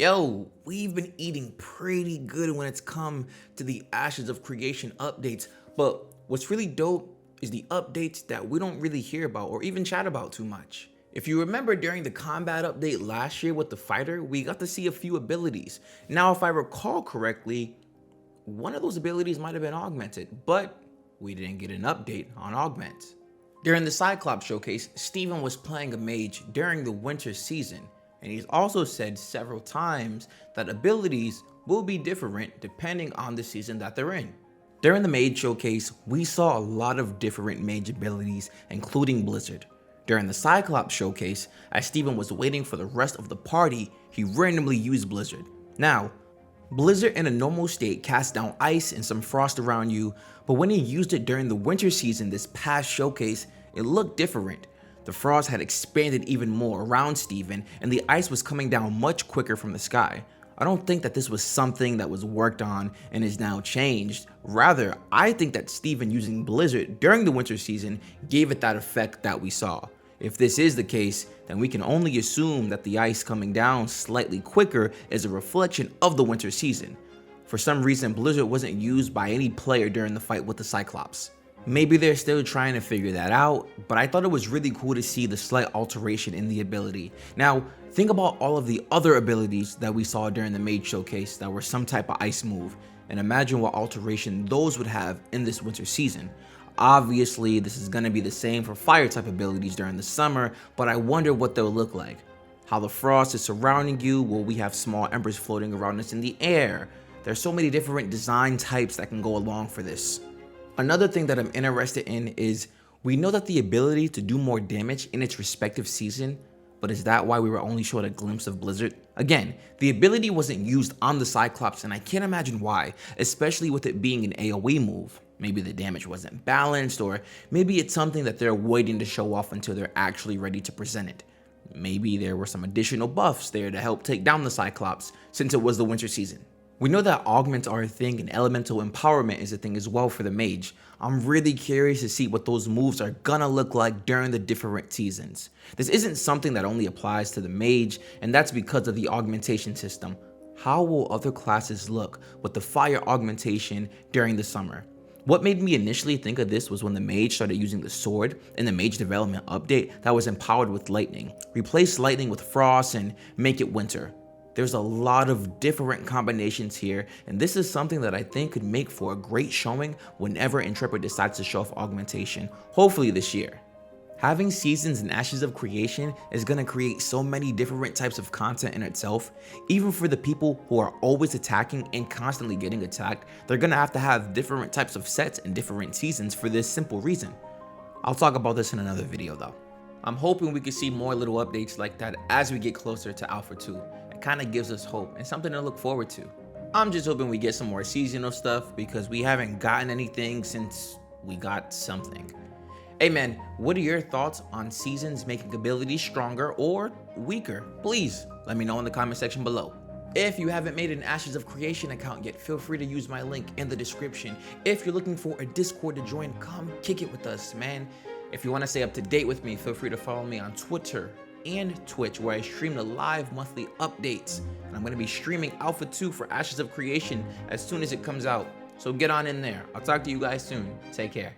Yo, we've been eating pretty good when it's come to the Ashes of Creation updates, but what's really dope is the updates that we don't really hear about or even chat about too much. If you remember during the combat update last year with the fighter, we got to see a few abilities. Now, if I recall correctly, one of those abilities might have been augmented, but we didn't get an update on augment. During the Cyclops showcase, Steven was playing a mage during the winter season, and he's also said several times that abilities will be different depending on the season that they're in. During the mage showcase, we saw a lot of different mage abilities, including Blizzard. During the Cyclops showcase, as Steven was waiting for the rest of the party, he randomly used Blizzard. Now, Blizzard in a normal state casts down ice and some frost around you, but when he used it during the winter season this past showcase, it looked different. The frost had expanded even more around Steven, and the ice was coming down much quicker from the sky. I don't think that this was something that was worked on and is now changed. Rather, I think that Steven using Blizzard during the winter season gave it that effect that we saw. If this is the case, then we can only assume that the ice coming down slightly quicker is a reflection of the winter season. For some reason, Blizzard wasn't used by any player during the fight with the Cyclops. Maybe they're still trying to figure that out, but I thought it was really cool to see the slight alteration in the ability. Now, think about all of the other abilities that we saw during the Mage Showcase that were some type of ice move, and imagine what alteration those would have in this winter season. Obviously, this is going to be the same for fire type abilities during the summer, but I wonder what they'll look like. How the frost is surrounding you, will we have small embers floating around us in the air? There's so many different design types that can go along for this. Another thing that I'm interested in is, we know that the ability to do more damage in its respective season, but is that why we were only showed a glimpse of Blizzard? Again, the ability wasn't used on the Cyclops, and I can't imagine why, especially with it being an AoE move. Maybe the damage wasn't balanced, or maybe it's something that they're waiting to show off until they're actually ready to present it. Maybe there were some additional buffs there to help take down the Cyclops since it was the winter season. We know that augments are a thing and elemental empowerment is a thing as well for the mage. I'm really curious to see what those moves are gonna look like during the different seasons. This isn't something that only applies to the mage, and that's because of the augmentation system. How will other classes look with the fire augmentation during the summer? What made me initially think of this was when the mage started using the sword in the mage development update that was empowered with lightning. Replace lightning with frost and make it winter. There's a lot of different combinations here, and this is something that I think could make for a great showing whenever Intrepid decides to show off augmentation, hopefully this year. Having seasons and Ashes of Creation is going to create so many different types of content in itself. Even for the people who are always attacking and constantly getting attacked, they're going to have different types of sets and different seasons for this simple reason. I'll talk about this in another video though. I'm hoping we can see more little updates like that as we get closer to Alpha 2. It kind of gives us hope and something to look forward to. I'm just hoping we get some more seasonal stuff because we haven't gotten anything since we got something. Hey man, what are your thoughts on seasons making abilities stronger or weaker? Please let me know in the comment section below. If you haven't made an Ashes of Creation account yet, feel free to use my link in the description. If you're looking for a Discord to join, come kick it with us, man. If you want to stay up to date with me, feel free to follow me on Twitter and Twitch, where I stream the live monthly updates. And I'm going to be streaming Alpha 2 for Ashes of Creation as soon as it comes out. So get on in there. I'll talk to you guys soon. Take care.